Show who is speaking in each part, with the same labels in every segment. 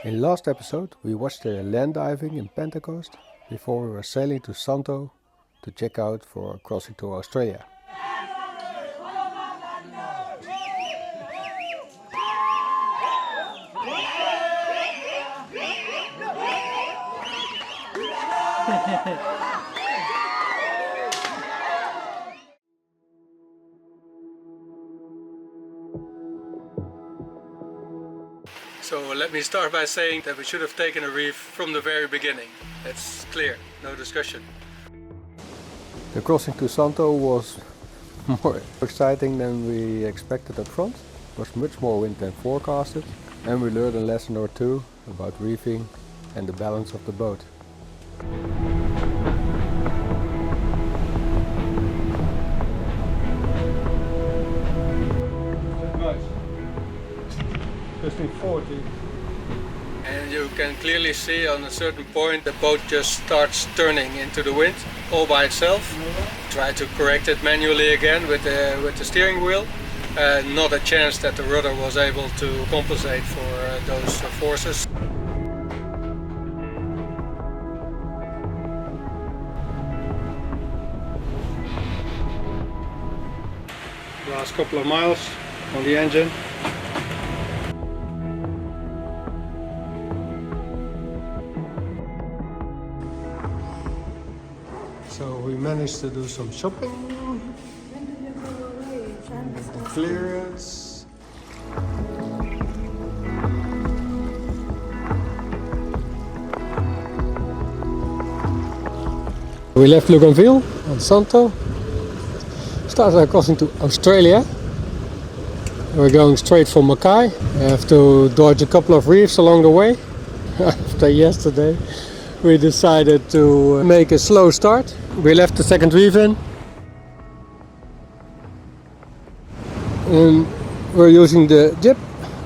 Speaker 1: In last episode we watched the land diving in Pentecost before we were sailing to Santo to check out for crossing to Australia. So let me start by saying that we should have taken a reef from the very beginning. That's clear, no discussion. The crossing to Santo was more exciting than we expected up front. There was much more wind than forecasted, and we learned a lesson or two about reefing and the balance of the boat. Just 40. And you can clearly see on a certain point the boat just starts turning into the wind all by itself. Try to correct it manually again with the steering wheel. Not a chance that the rudder was able to compensate for those forces. Last couple of miles on the engine. So we managed to do some shopping. Clearance. We left Luganville on Santo. Started our crossing to Australia. We're going straight for Mackay. We have to dodge a couple of reefs along the way. After yesterday, we decided to make a slow start. We left the second reef in. And we're using the jib,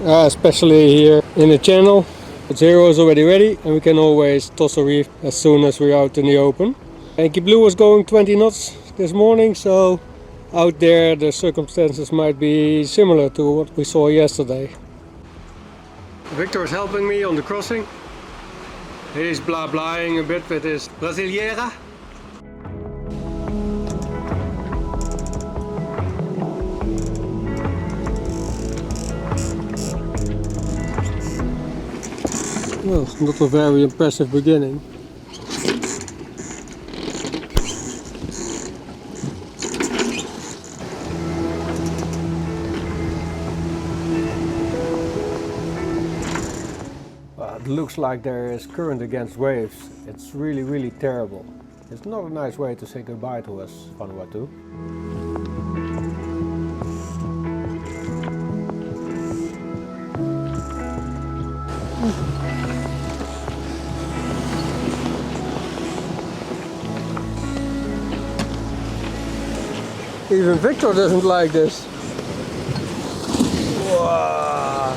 Speaker 1: especially here in the channel. The zero is already ready and we can always toss a reef as soon as we're out in the open. Yankee Blue was going 20 knots this morning, so out there the circumstances might be similar to what we saw yesterday. Victor is helping me on the crossing. He's blah-blahing a bit with his Brasileira. Well, not a very impressive beginning. It looks like there is current against waves. It's really terrible. It's not a nice way to say goodbye to us, Vanuatu. Even Victor doesn't like this. Wow.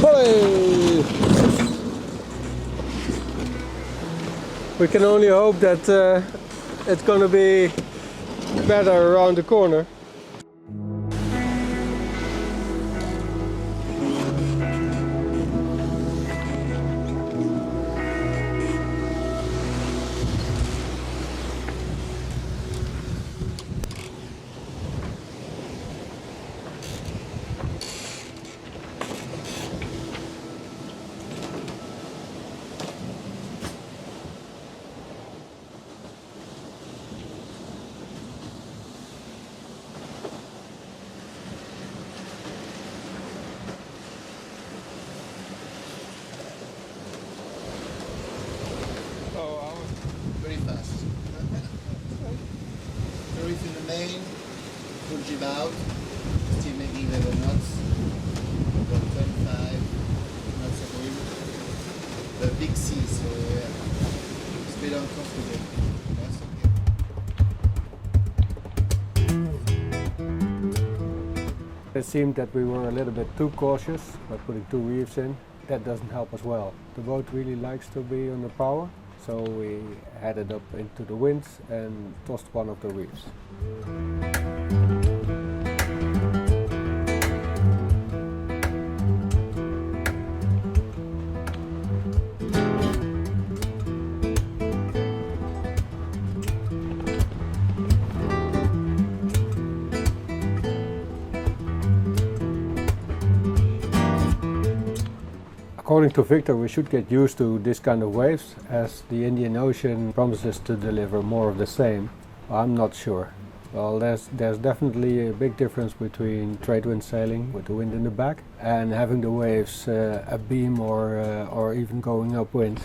Speaker 1: Hey! We can only hope that it's gonna be better around the corner.
Speaker 2: Very fast. The reef in the main, full jib out, still making 11 knots, about 25 knots of wind. The big sea, so yeah, it's a bit uncomfortable. That's okay.
Speaker 1: It seemed that we were a little bit too cautious by putting two reefs in. That doesn't help as well. The boat really likes to be under power. So we headed up into the winds and tossed one of the reefs. According to Victor, we should get used to this kind of waves, as the Indian Ocean promises to deliver more of the same. I'm not sure. Well, there's definitely a big difference between trade wind sailing with the wind in the back and having the waves abeam or even going upwind.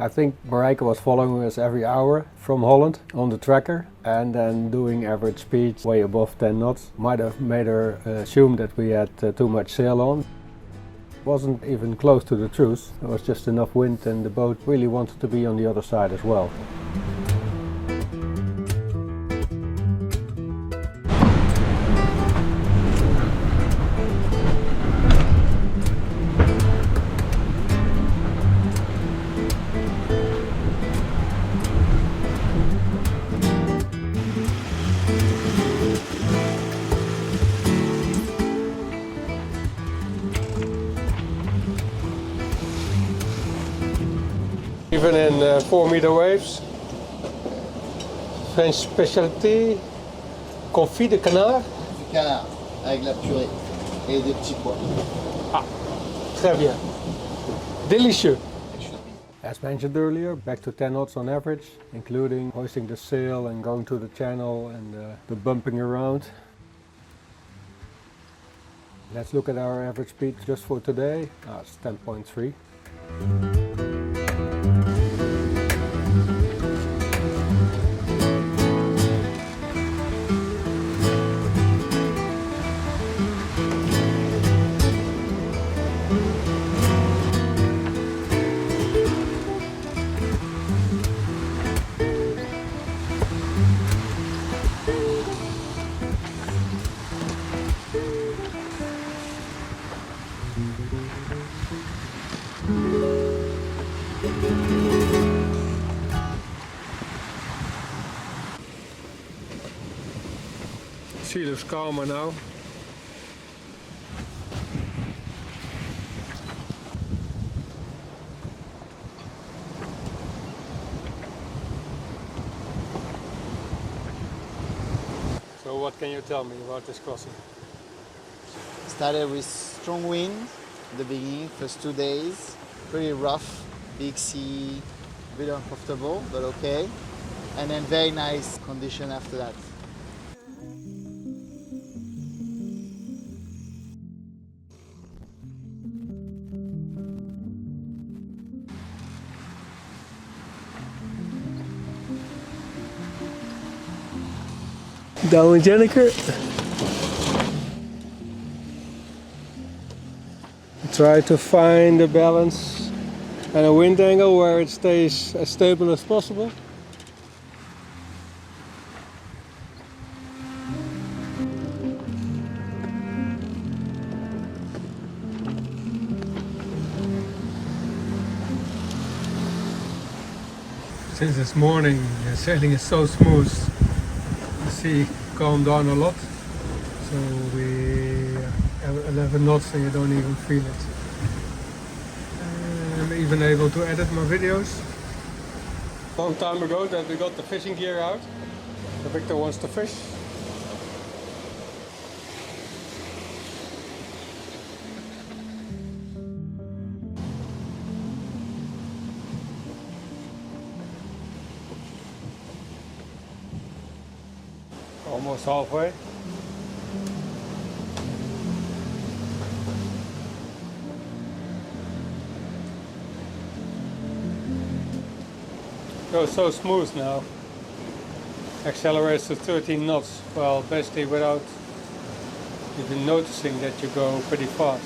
Speaker 1: I think Marijke was following us every hour from Holland on the tracker and then doing average speeds way above 10 knots. Might have made her assume that we had too much sail on. Wasn't even close to the truth. There was just enough wind and the boat really wanted to be on the other side as well. Even in 4-meter waves. French specialty, confit de canard.
Speaker 2: Du canard avec la purée et des petits pois.
Speaker 1: Ah, très bien. Delicieux. As mentioned earlier, back to 10 knots on average, including hoisting the sail and going to the channel and the bumping around. Let's look at our average speed just for today. It's 10.3. Sea looks calmer now. So what can you tell me about this crossing?
Speaker 2: Started with strong wind at the beginning, first 2 days. Pretty rough, big sea, a bit uncomfortable, but okay. And then very nice condition after that.
Speaker 1: Down with Janneke. Try to find a balance and a wind angle where it stays as stable as possible. Since this morning, the sailing is so smooth. The sea calmed down a lot, so we have 11 knots and you don't even feel it. I'm even able to edit my videos. Long time ago that we got the fishing gear out. Victor wants to fish. Almost halfway. Goes so smooth now. Accelerates to 13 knots. Well, basically without even noticing that you go pretty fast.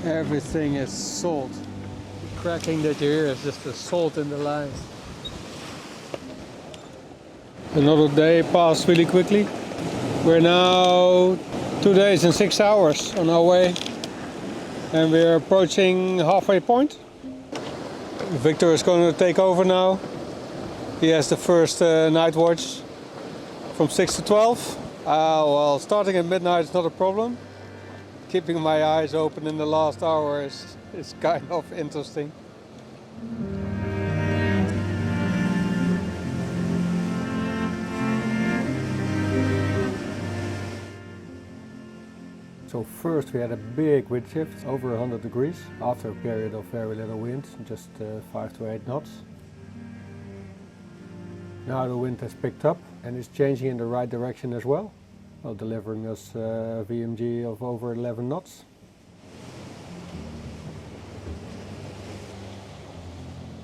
Speaker 1: Everything is salt. The cracking that you hear is just the salt in the lines. Another day passed really quickly. We're now 2 days and 6 hours on our way, and we're approaching halfway point. Victor is going to take over now. He has the first night watch from 6 to 12. Well, starting at midnight is not a problem. keeping my eyes open in the last hour is kind of interesting. So first we had a big wind shift, over 100 degrees, after a period of very little wind, just 5 to 8 knots. Now the wind has picked up and is changing in the right direction as well, delivering us a VMG of over 11 knots.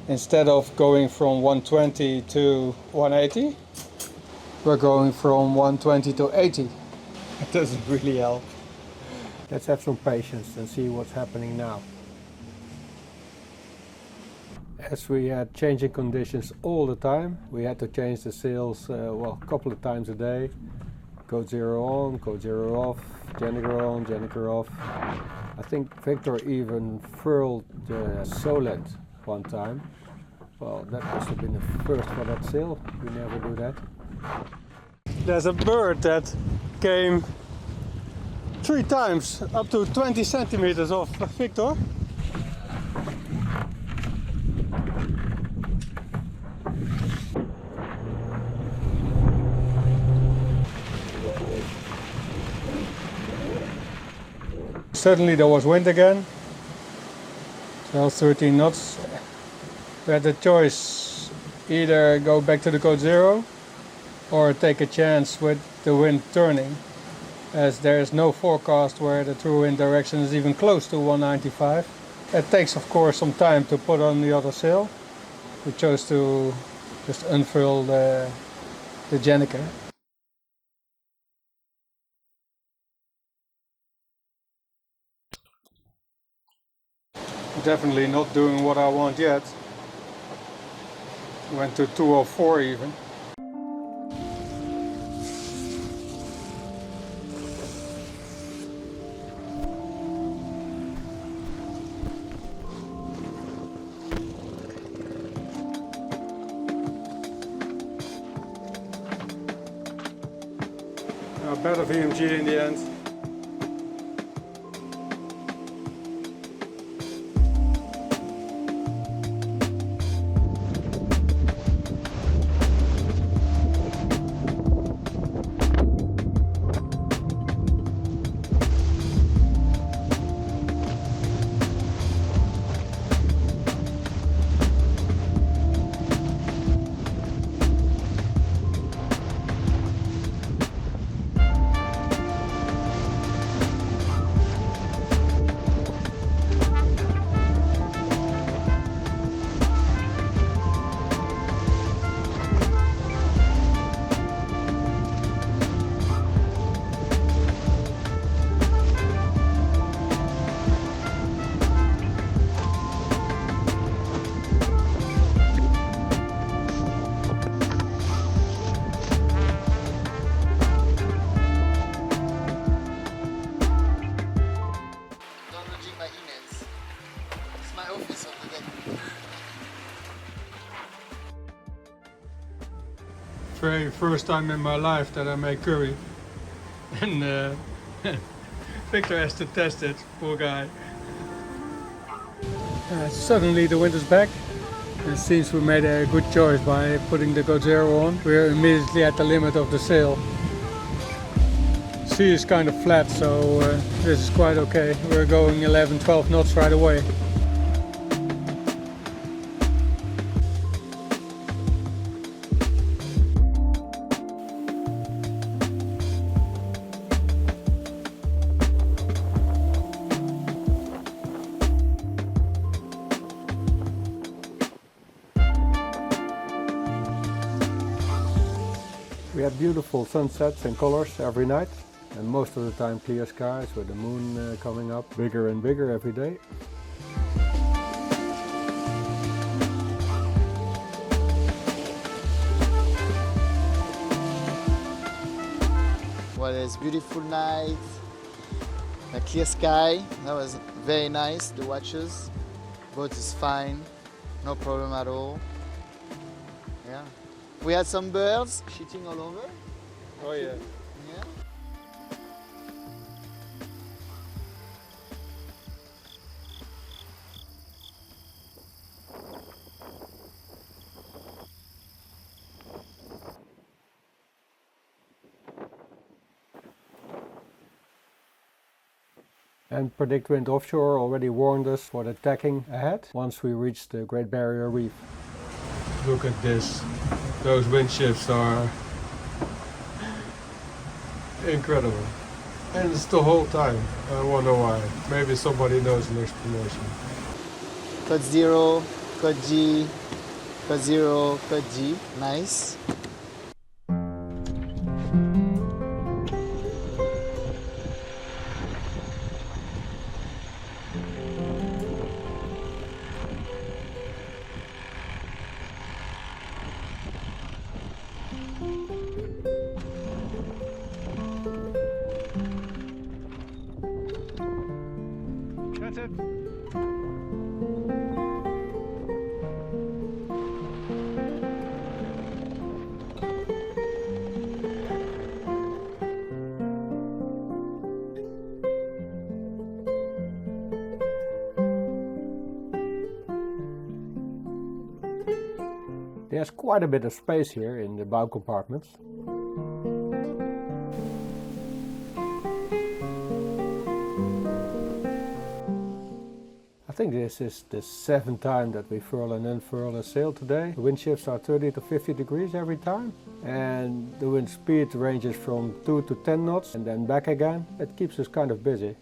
Speaker 1: Instead of going from 120 to 180, we're going from 120 to 80. It doesn't really help. Let's have some patience and see what's happening now. As we had changing conditions all the time, we had to change the sails a couple of times a day. Code 0 on, code 0 off, Jenniker on, Jenniker off. I think Victor even furled the Solent one time. Well, that must have been the first for that sail. We never do that. There's a bird that came 3 times up to 20 centimeters off Victor. Suddenly there was wind again, so 13 knots. We had the choice, either go back to the code 0 or take a chance with the wind turning, as there is no forecast where the true wind direction is even close to 195. It takes of course some time to put on the other sail. We chose to just unfurl the Jenniker. Definitely not doing what I want yet. Went to 204 even. A better VMG in the end. Very first time in my life that I make curry, and Victor has to test it, poor guy. Suddenly the wind is back. It seems we made a good choice by putting the Code 0 on. We're immediately at the limit of the sail. Sea is kind of flat, so this is quite okay. We're going 11-12 knots right away. We have beautiful sunsets and colors every night, and most of the time clear skies with the moon coming up bigger and bigger every day.
Speaker 2: Well, it's beautiful night, a clear sky. That was very nice. The watches, boat is fine, no problem at all. Yeah. We had some birds shitting all over.
Speaker 1: Oh yeah.
Speaker 2: Yeah.
Speaker 1: And Predict Wind Offshore already warned us for the tacking ahead once we reach the Great Barrier Reef. Look at this. Those wind shifts are incredible. And it's the whole time. I wonder why. Maybe somebody knows an explanation.
Speaker 2: Code 0, code G, code 0, code G. Nice.
Speaker 1: That's it. There's quite a bit of space here in the bow compartments. I think this is the 7th time that we furl and unfurl a sail today. The wind shifts are 30 to 50 degrees every time, and the wind speed ranges from 2 to 10 knots and then back again. It keeps us kind of busy.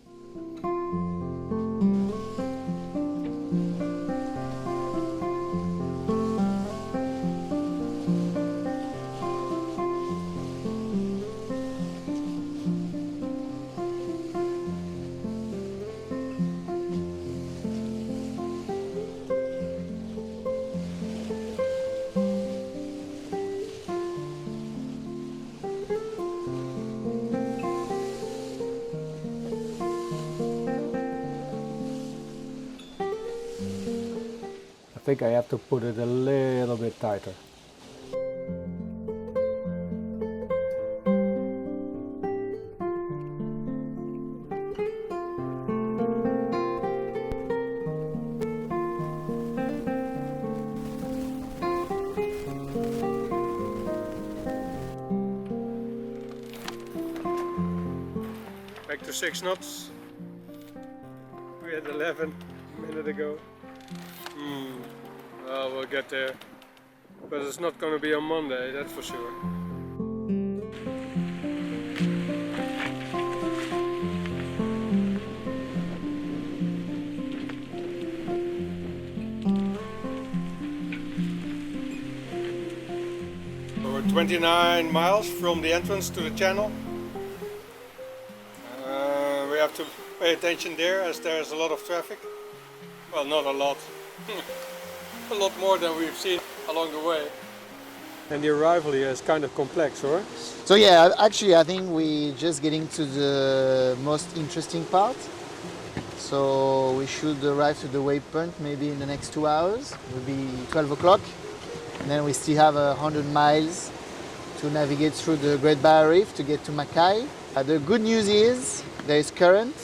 Speaker 1: I think I have to put it a little bit tighter. Back to 6 knots. We had 11 a minute ago. Well, we'll get there. But it's not going to be on Monday, that's for sure. We're 29 miles from the entrance to the channel. We have to pay attention there as there's a lot of traffic. Well, not a lot. A lot more than we've seen along the way. And the arrival here is kind of complex, or?
Speaker 2: So yeah, actually I think we're just getting to the most interesting part. So we should arrive to the waypoint maybe in the next 2 hours. It will be 12 o'clock. And then we still have 100 miles to navigate through the Great Barrier Reef to get to Mackay. The good news is there is current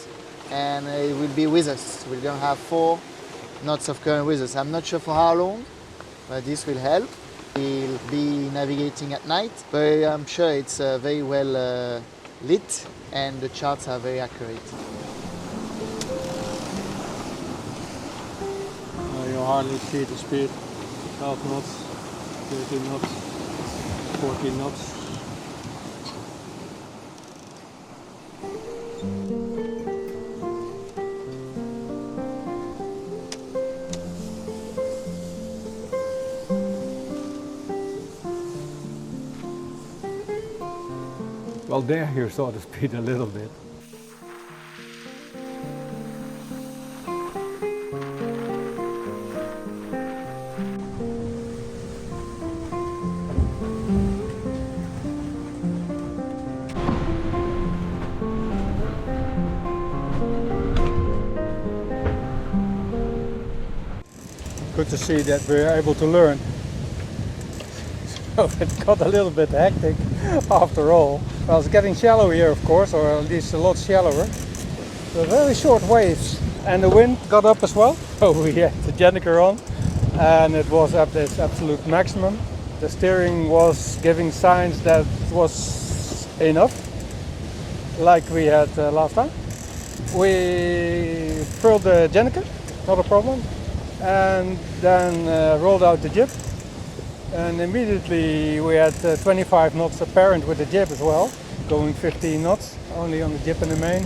Speaker 2: and it will be with us. We're going to have 4 knots of current with us. I'm not sure for how long, but this will help. We'll be navigating at night, but I'm sure it's very well lit and the charts are very accurate.
Speaker 1: You hardly see the speed. 12 knots, 13 knots, 14 knots. Well, there you saw the speed a little bit. Good to see that we're able to learn. So it got a little bit hectic after all. Well, it's getting shallow here, of course, or at least a lot shallower. So very short waves, and the wind got up as well. So we had the Jenniker on, and it was at its absolute maximum. The steering was giving signs that it was enough, like we had last time. We furled the Jennifer, not a problem, and then rolled out the jib. And immediately we had 25 knots apparent with the jib as well, going 15 knots, only on the jib and the main.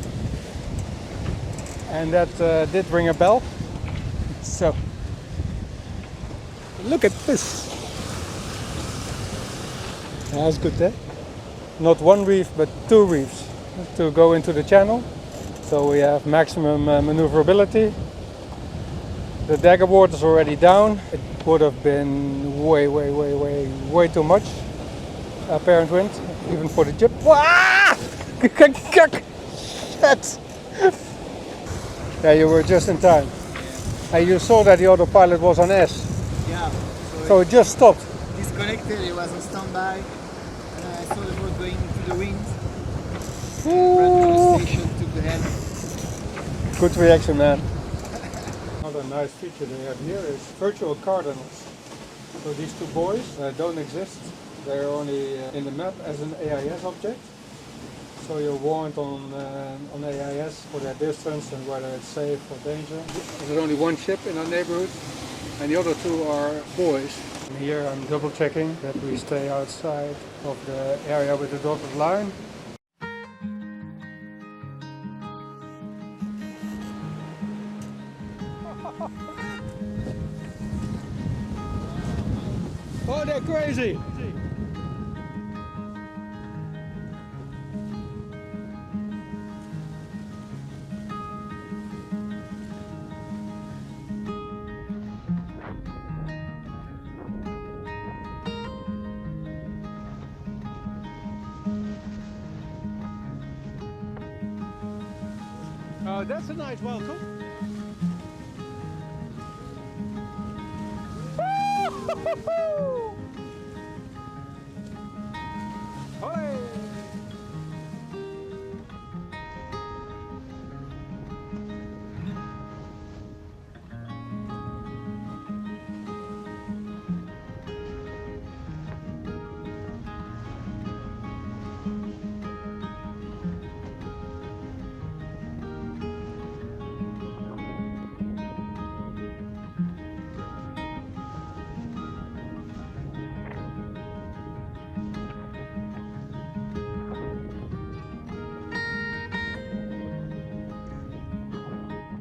Speaker 1: And that did ring a bell. So, look at this. That's good, eh? Not one reef, but two reefs to go into the channel. So we have maximum maneuverability. The dagger board is already down. It would have been way too much apparent wind, even for the jib. Shit! Yeah, you were just in time. And you saw that the autopilot was on S.
Speaker 2: Yeah.
Speaker 1: So it just stopped.
Speaker 2: Disconnected, it was on standby. And I saw the boat going into the wind. Ran to the station, took the helm.
Speaker 1: Good reaction, man. Another nice feature they have here is virtual cardinals. So these two buoys don't exist. They're only in the map as an AIS object. So you're warned on AIS for their distance and whether it's safe or dangerous. There's only one ship in our neighborhood and the other two are buoys. And here I'm double checking that we stay outside of the area with the dotted line. Oh, they're crazy! Oh, that's a nice welcome.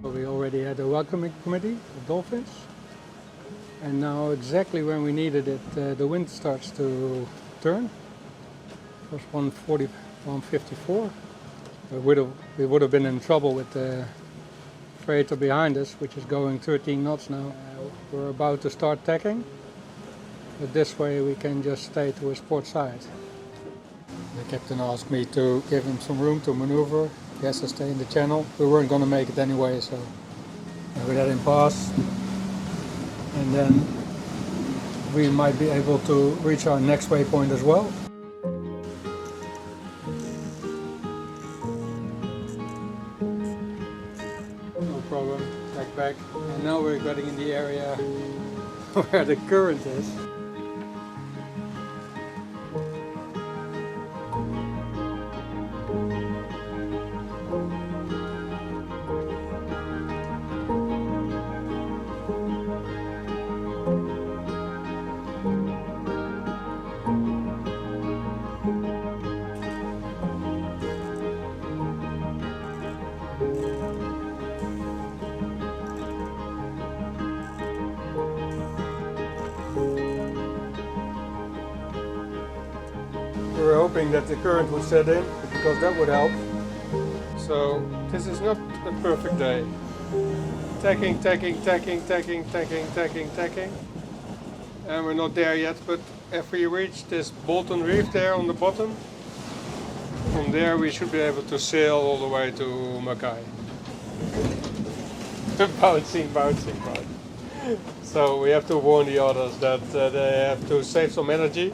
Speaker 1: We already had a welcoming committee, the dolphins, and now exactly when we needed it, the wind starts to turn. It was 140, 154. We would have been in trouble with the freighter behind us, which is going 13 knots now. We're about to start tacking, but this way we can just stay to his port side. The captain asked me to give him some room to maneuver. He has to stay in the channel. We weren't going to make it anyway, so we let him pass. And then we might be able to reach our next waypoint as well. No problem, back. And now we're getting in the area where the current is. We were hoping that the current would set in, because that would help. So this is not a perfect day. Tacking. And we're not there yet, but if we reach this Bolton Reef there on the bottom, from there we should be able to sail all the way to Mackay. bouncing. So we have to warn the others that they have to save some energy.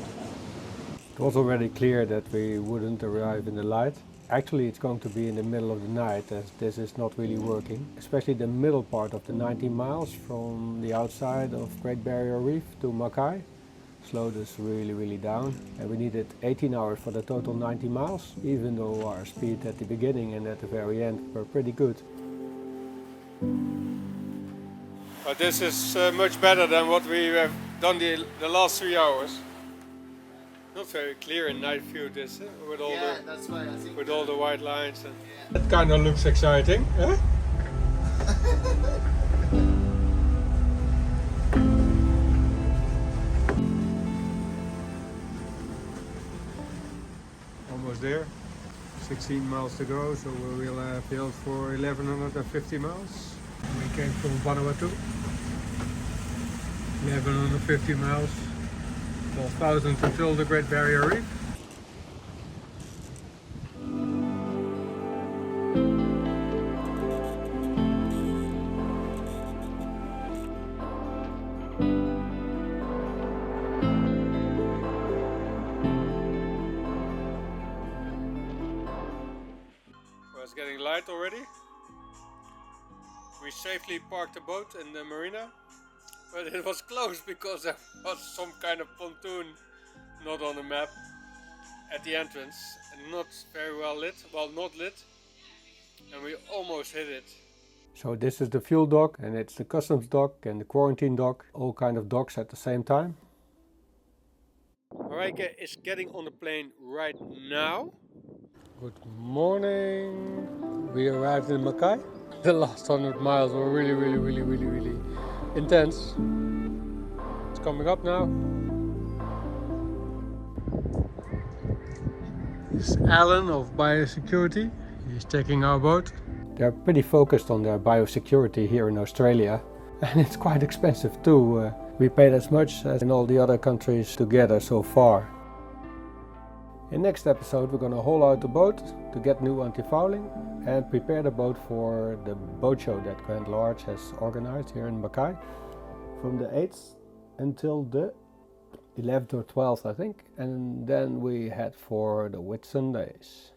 Speaker 1: It was already clear that we wouldn't arrive in the light. Actually, it's going to be in the middle of the night, as this is not really working. Especially the middle part of the 19 miles from the outside of Great Barrier Reef to Mackay. slowed us really down, and we needed 18 hours for the total 90 miles, even though our speed at the beginning and at the very end were pretty good. But this is much better than what we have done the last 3 hours. Not very clear in night view, this with all
Speaker 2: that's why I think
Speaker 1: with all the white lines. And that kind of looks exciting, huh? Almost there. 16 miles to go, so we will have built for 1150 miles. We came from Vanuatu. 1150 miles. 12,000 to fill the Great Barrier Reef. Well, it's getting light already. We safely parked the boat in the marina, but it was closed because there was some kind of pontoon not on the map at the entrance and not very well lit, well not lit, and we almost hit it. So this is the fuel dock, and it's the customs dock and the quarantine dock, all kind of docks at the same time. Marijke is getting on the plane right now. Good morning. We arrived in Mackay. The last 100 miles were really intense. It's coming up now. This is Alan of Biosecurity. He's taking our boat. They're pretty focused on their biosecurity here in Australia, and it's quite expensive too. We paid as much as in all the other countries together so far. In next episode we're going to haul out the boat to get new antifouling and prepare the boat for the boat show that Grand Large has organized here in Mackay from the 8th until the 11th or 12th, I think, and then we head for the Whitsundays.